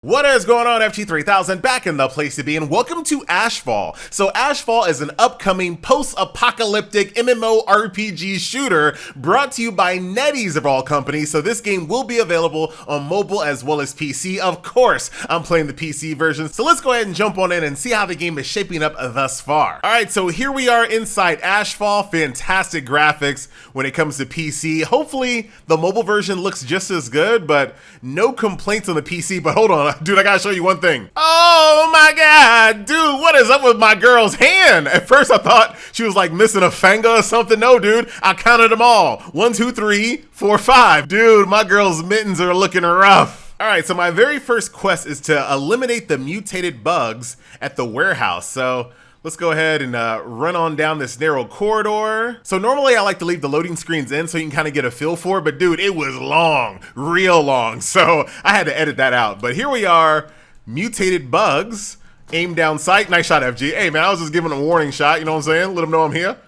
What is going on, FG3000? Back in the place to be, and welcome to Ashfall. So Ashfall is an upcoming post-apocalyptic MMORPG shooter brought to you by NetEase of all companies. So this game will be available on mobile as well as PC. Of course, I'm playing the PC version. So let's go ahead and jump on in and see how the game is shaping up thus far. All right, so here we are inside Ashfall. Fantastic graphics when it comes to PC. Hopefully the mobile version looks just as good, but no complaints on the PC. But hold on. Dude, I gotta show you one thing. Oh my God, dude, what is up with my girl's hand? At first I thought she was like missing a finger or something. No, dude, I counted them all. 1, 2, 3, 4, 5. Dude, my girl's mittens are looking rough. All right, so my very first quest is to eliminate the mutated bugs at the warehouse. So let's go ahead and run on down this narrow corridor. So normally I like to leave the loading screens in so you can kind of get a feel for it, but dude, it was long, real long. So I had to edit that out. But here we are, mutated bugs, aim down sight. Nice shot, FG. Hey man, I was just giving a warning shot, you know what I'm saying? Let them know I'm here.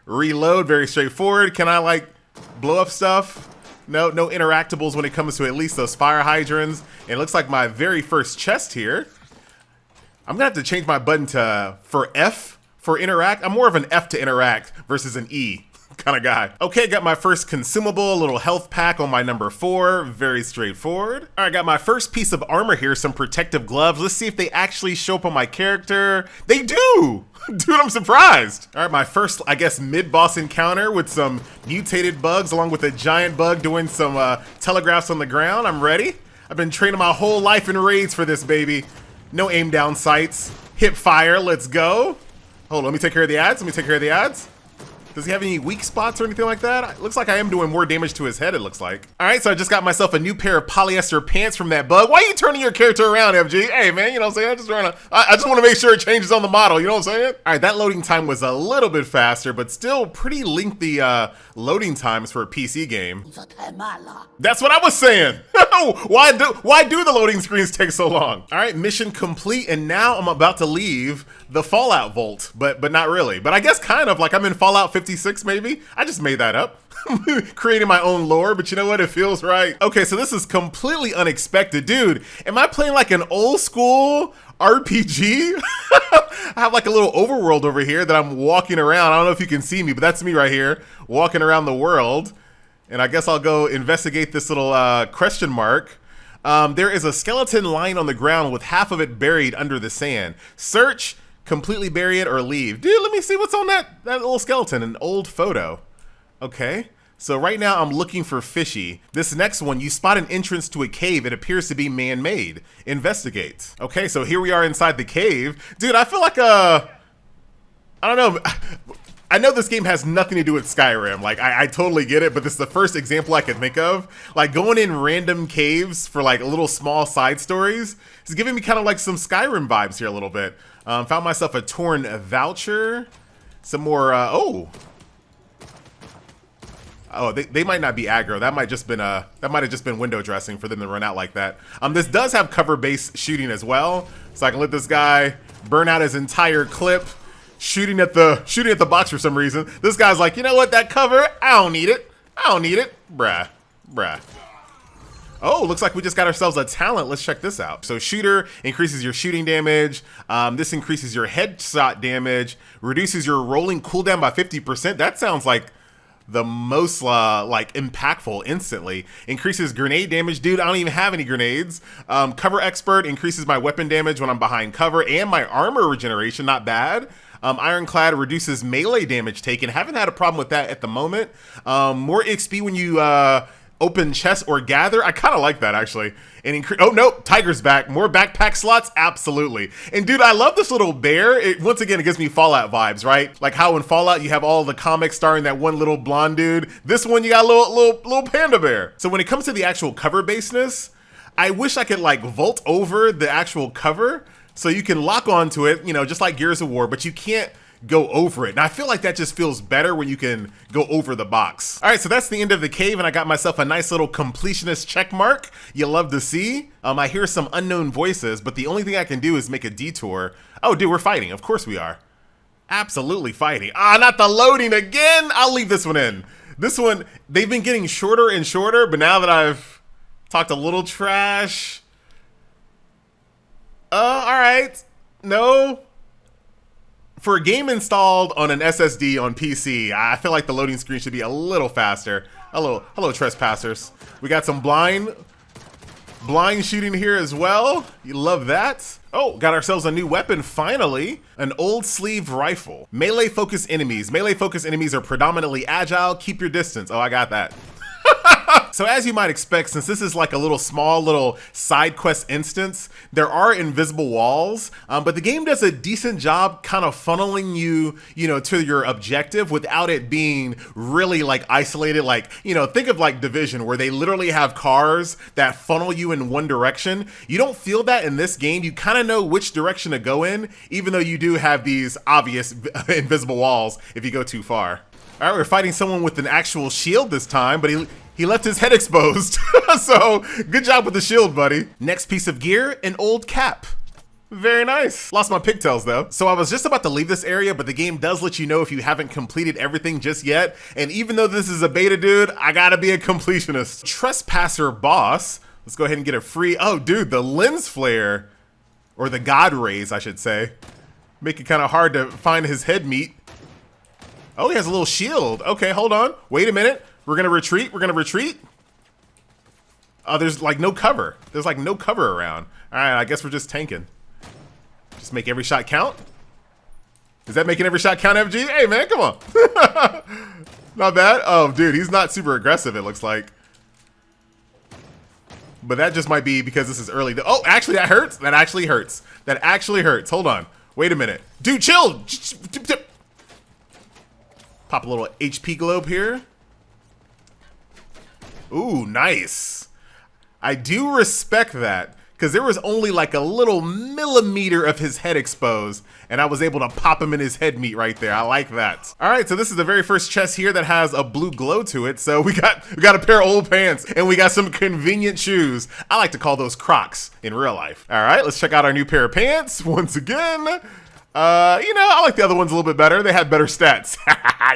Reload, very straightforward. Can I like blow up stuff? No interactables when it comes to at least those fire hydrants. And it looks like my very first chest here. I'm gonna have to change my button to for F for interact. I'm more of an F to interact versus an E kind of guy. Okay, got my first consumable, a little health pack on my number 4. Very straightforward. All right, got my first piece of armor here, some protective gloves. Let's see if they actually show up on my character. They do! Dude, I'm surprised. All right, my first, I guess, mid-boss encounter with some mutated bugs along with a giant bug doing some telegraphs on the ground. I'm ready. I've been training my whole life in raids for this, baby. No aim down sights. Hip fire, let's go. Hold on, let me take care of the ads. Does he have any weak spots or anything like that? It looks like I am doing more damage to his head, it looks like. All right, so I just got myself a new pair of polyester pants from that bug. Why are you turning your character around, FG? Hey man, you know what I'm saying? I just want to make sure it changes on the model, you know what I'm saying? All right, that loading time was a little bit faster, but still pretty lengthy loading times for a PC game. That's what I was saying. Why do the loading screens take so long? All right, mission complete, and now I'm about to leave the Fallout Vault, but not really. But I guess kind of like I'm in Fallout 56 maybe. I just made that up. Creating my own lore, but you know what? It feels right. Okay, so this is completely unexpected. Dude, am I playing like an old school RPG? I have like a little overworld over here that I'm walking around. I don't know if you can see me, but that's me right here, walking around the world. And I guess I'll go investigate this little question mark. There is a skeleton lying on the ground with half of it buried under the sand. Search, completely bury it, or leave. Dude, let me see what's on that little skeleton. An old photo. Okay. So right now I'm looking for fishy. This next one, you spot an entrance to a cave. It appears to be man-made. Investigate. Okay, so here we are inside the cave. Dude, I feel like I don't know. I know this game has nothing to do with Skyrim. Like, I totally get it, but this is the first example I could think of. Like, going in random caves for, like, little small side stories is giving me kind of, like, some Skyrim vibes here a little bit. Found myself a torn voucher. Some more, oh, they might not be aggro. That might have just been window dressing for them to run out like that. This does have cover-based shooting as well, so I can let this guy burn out his entire clip. Shooting at the box for some reason. This guy's like, you know what, that cover, I don't need it. Bruh. Oh, looks like we just got ourselves a talent. Let's check this out. So shooter increases your shooting damage. This increases your headshot damage, reduces your rolling cooldown by 50%. That sounds like the most like impactful instantly. Increases grenade damage. Dude, I don't even have any grenades. Cover expert increases my weapon damage when I'm behind cover and my armor regeneration, not bad. Ironclad reduces melee damage taken. Haven't had a problem with that at the moment. More XP when you open chests or gather. I kind of like that actually. And oh no, Tiger's back. More backpack slots, absolutely. And dude, I love this little bear. Once again, it gives me Fallout vibes, right? Like how in Fallout you have all the comics starring that one little blonde dude. This one you got a little panda bear. So when it comes to the actual cover baseness, I wish I could like vault over the actual cover so you can lock onto it, you know, just like Gears of War, but you can't go over it. And I feel like that just feels better when you can go over the box. All right, so that's the end of the cave, and I got myself a nice little completionist check mark. You love to see. I hear some unknown voices, but the only thing I can do is make a detour. Oh, dude, we're fighting. Of course we are. Absolutely fighting. Ah, not the loading again. I'll leave this one in. This one, they've been getting shorter and shorter, but now that I've talked a little trash, right. No. For a game installed on an SSD on PC, I feel like the loading screen should be a little faster. Hello, Trespassers. We got some blind shooting here as well. You love that. Oh, got ourselves a new weapon finally. An old sleeve rifle. Melee focused enemies. Melee focused enemies are predominantly agile. Keep your distance. Oh, I got that. So as you might expect, since this is like a small little side quest instance, there are invisible walls, but the game does a decent job kind of funneling you, to your objective without it being really like isolated. Like, think of like Division, where they literally have cars that funnel you in one direction. You don't feel that in this game. You kind of know which direction to go in, even though you do have these obvious invisible walls if you go too far. All right, we're fighting someone with an actual shield this time, but he left his head exposed. So good job with the shield, buddy. Next piece of gear, an old cap. Very nice. Lost my pigtails though. So I was just about to leave this area, but the game does let you know if you haven't completed everything just yet. And even though this is a beta, dude, I gotta be a completionist. Trespasser boss. Let's go ahead and get a free, oh dude, the lens flare, or the god rays, I should say. Make it kind of hard to find his head meat. Oh, he has a little shield. Okay, hold on. Wait a minute. We're gonna retreat. Oh, there's like no cover. There's like no cover around. All right, I guess we're just tanking. Just make every shot count. Is that making every shot count, FG? Hey, man, come on. Not bad. Oh, dude, he's not super aggressive, it looks like. But that just might be because this is early. Oh, actually, that hurts. That actually hurts. That actually hurts. Hold on. Wait a minute. Dude, chill. Pop a little HP globe here. Ooh, nice. I do respect that, because there was only like a little millimeter of his head exposed, and I was able to pop him in his head meat right there. I like that. All right, so this is the very first chest here that has a blue glow to it. So we got a pair of old pants, and we got some convenient shoes. I like to call those Crocs in real life. All right, let's check out our new pair of pants once again. I like the other ones a little bit better. They had better stats.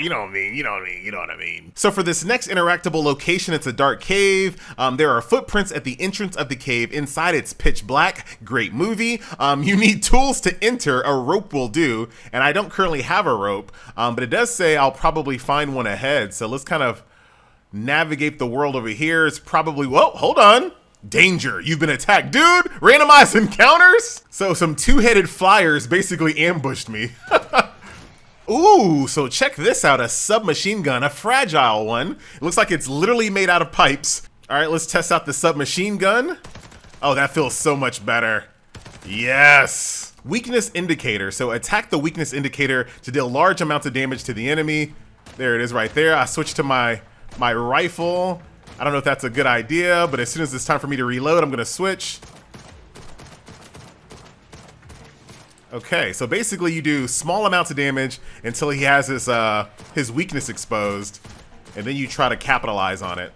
You know what I mean. So for this next interactable location, it's a dark cave. There are footprints at the entrance of the cave. Inside, it's pitch black. Great movie. You need tools to enter. A rope will do. And I don't currently have a rope, but it does say I'll probably find one ahead. So let's kind of navigate the world over here. It's probably, whoa, hold on. Danger, you've been attacked. Dude, randomized encounters? So some two-headed flyers basically ambushed me. Ooh, so check this out, a submachine gun, a fragile one. It looks like it's literally made out of pipes. All right, let's test out the submachine gun. Oh, that feels so much better. Yes. Weakness indicator, so attack the weakness indicator to deal large amounts of damage to the enemy. There it is right there. I switched to my rifle. I don't know if that's a good idea, but as soon as it's time for me to reload, I'm gonna switch. Okay, so basically you do small amounts of damage until he has his weakness exposed, and then you try to capitalize on it.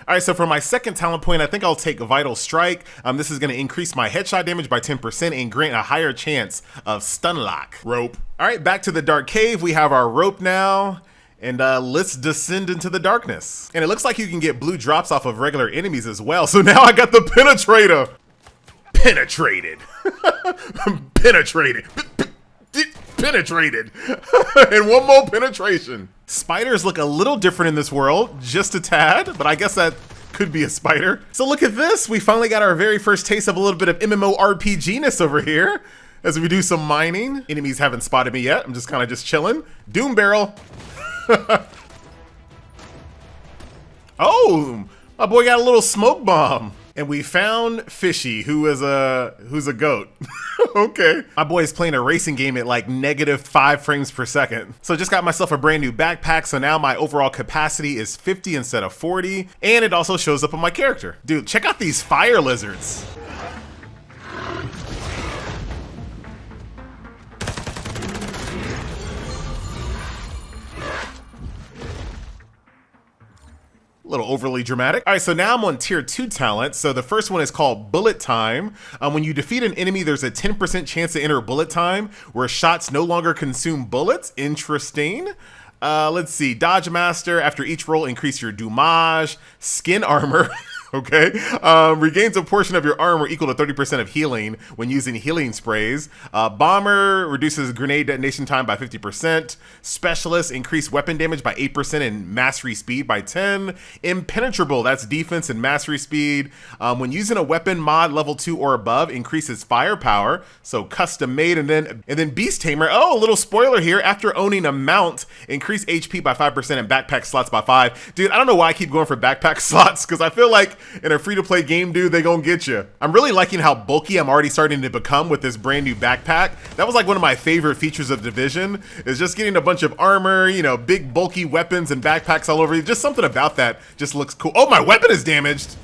All right, so for my second talent point, I think I'll take Vital Strike. This is gonna increase my headshot damage by 10% and grant a higher chance of stun lock. Rope. All right, back to the dark cave. We have our rope now, and let's descend into the darkness. And it looks like you can get blue drops off of regular enemies as well. So now I got the penetrator. Penetrated. Penetrated. Penetrated. And one more penetration. Spiders look a little different in this world, just a tad, but I guess that could be a spider. So look at this. We finally got our very first taste of a little bit of MMORPG-ness over here as we do some mining. Enemies haven't spotted me yet. I'm just kind of just chilling. Doom barrel. Oh, my boy got a little smoke bomb. And we found Fishy, who's a goat. Okay. My boy is playing a racing game at like -5 frames per second. So just got myself a brand new backpack. So now my overall capacity is 50 instead of 40. And it also shows up on my character. Dude, check out these fire lizards. A little overly dramatic. All right, so now I'm on tier 2 talent. So the first one is called Bullet Time. When you defeat an enemy, there's a 10% chance to enter bullet time where shots no longer consume bullets. Interesting. Let's see. Dodge Master. After each roll, increase your damage. Skin armor. Okay. Regains a portion of your armor equal to 30% of healing when using healing sprays. Bomber reduces grenade detonation time by 50%. Specialist increase weapon damage by 8% and mastery speed by 10. Impenetrable, that's defense and mastery speed. When using a weapon mod level 2 or above, increases firepower. So custom made. And then Beast Tamer. Oh, a little spoiler here. After owning a mount, increase HP by 5% and backpack slots by 5. Dude, I don't know why I keep going for backpack slots, because I feel like in a free-to-play game, dude, they gonna get you. I'm really liking how bulky I'm already starting to become with this brand new backpack. That was like one of my favorite features of Division, is just getting a bunch of armor, you know, big bulky weapons and backpacks all over you. Just something about that just looks cool. Oh, my weapon is damaged.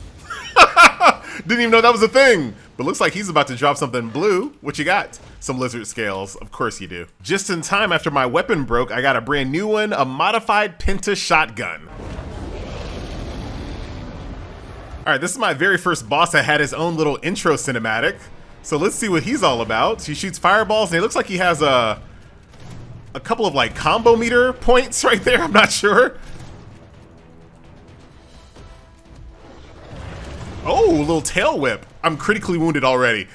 Didn't even know that was a thing. But looks like he's about to drop something blue. What you got? Some lizard scales. Of course you do. Just in time after my weapon broke, I got a brand new one, a modified Penta shotgun. All right, this is my very first boss that had his own little intro cinematic. So let's see what he's all about. He shoots fireballs, and it looks like he has a couple of like combo meter points right there. I'm not sure. Oh, a little tail whip. I'm critically wounded already.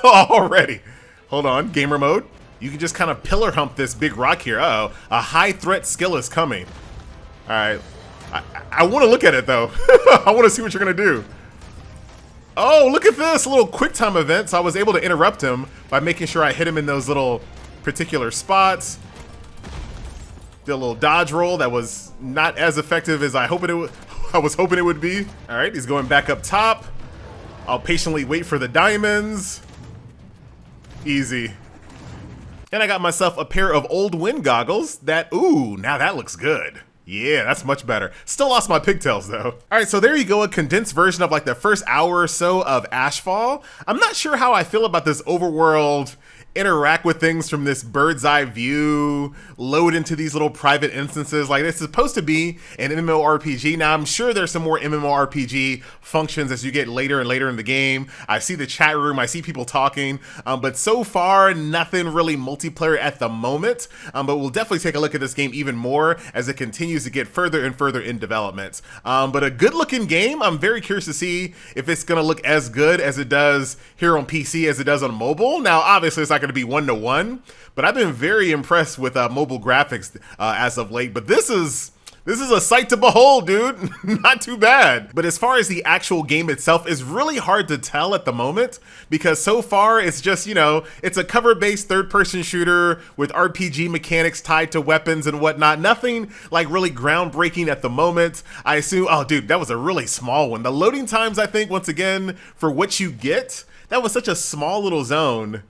Already. Hold on, gamer mode. You can just kind of pillar hump this big rock here. Uh-oh, a high threat skill is coming. All right. I want to look at it though. I want to see what you're gonna do. Oh, look at this, a little quick time event. So I was able to interrupt him by making sure I hit him in those little particular spots. Did a little dodge roll that was not as effective as I was hoping it would be. All right, he's going back up top. I'll patiently wait for the diamonds. Easy. And I got myself a pair of old wind goggles that, ooh, now that looks good. Yeah, that's much better. Still lost my pigtails though. All right, so there you go, a condensed version of like the first hour or so of Ashfall. I'm not sure how I feel about this overworld, interact with things from this bird's eye view, load into these little private instances. Like, it's supposed to be an MMORPG. Now, I'm sure there's some more MMORPG functions as you get later and later in the game. I see the chat room, I see people talking, but so far, nothing really multiplayer at the moment. But we'll definitely take a look at this game even more as it continues to get further and further in development. But a good looking game. I'm very curious to see if it's gonna look as good as it does here on PC as it does on mobile. Now, obviously, it's not going to be 1-to-1, but I've been very impressed with mobile graphics as of late. But this is a sight to behold, dude. Not too bad. But as far as the actual game itself, is really hard to tell at the moment, because so far it's just, you know, it's a cover-based third-person shooter with RPG mechanics tied to weapons and whatnot. Nothing like really groundbreaking at the moment. I assume, oh dude, that was a really small one. The loading times, I think, once again, for what you get, that was such a small little zone.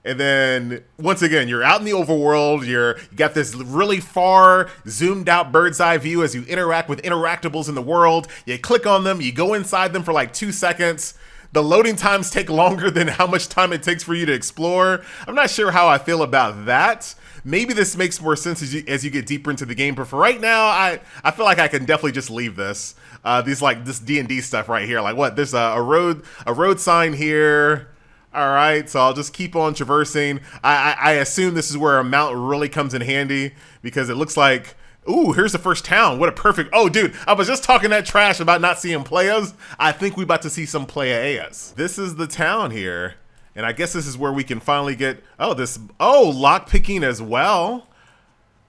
And then, once again, you're out in the overworld, you got this really far, zoomed out bird's eye view as you interact with interactables in the world. You click on them, you go inside them for like 2 seconds. The loading times take longer than how much time it takes for you to explore. I'm not sure how I feel about that. Maybe this makes more sense as you get deeper into the game, but for right now, I feel like I can definitely just leave this. This D&D stuff right here. Like what? There's a road sign here. All right, so I'll just keep on traversing. I assume this is where a mount really comes in handy, because it looks like, ooh, here's the first town. What a perfect, oh dude, I was just talking that trash about not seeing players. I think we about to see some players. This is the town here. And I guess this is where we can finally get, lock picking as well.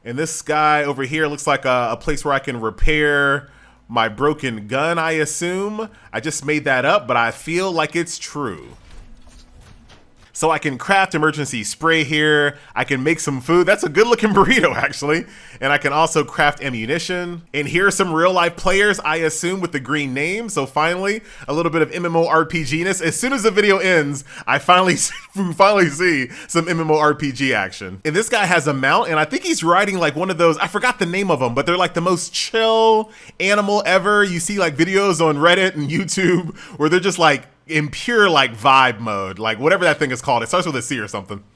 And this guy over here looks like a place where I can repair my broken gun, I assume. I just made that up, but I feel like it's true. So I can craft emergency spray here. I can make some food. That's a good looking burrito, actually. And I can also craft ammunition. And here are some real life players, I assume, with the green names. So finally, a little bit of MMORPG-ness. As soon as the video ends, I finally see some MMORPG action. And this guy has a mount, and I think he's riding like one of those, I forgot the name of them, but they're like the most chill animal ever. You see like videos on Reddit and YouTube where they're just like in pure like vibe mode, like whatever that thing is called. It starts with a C or something.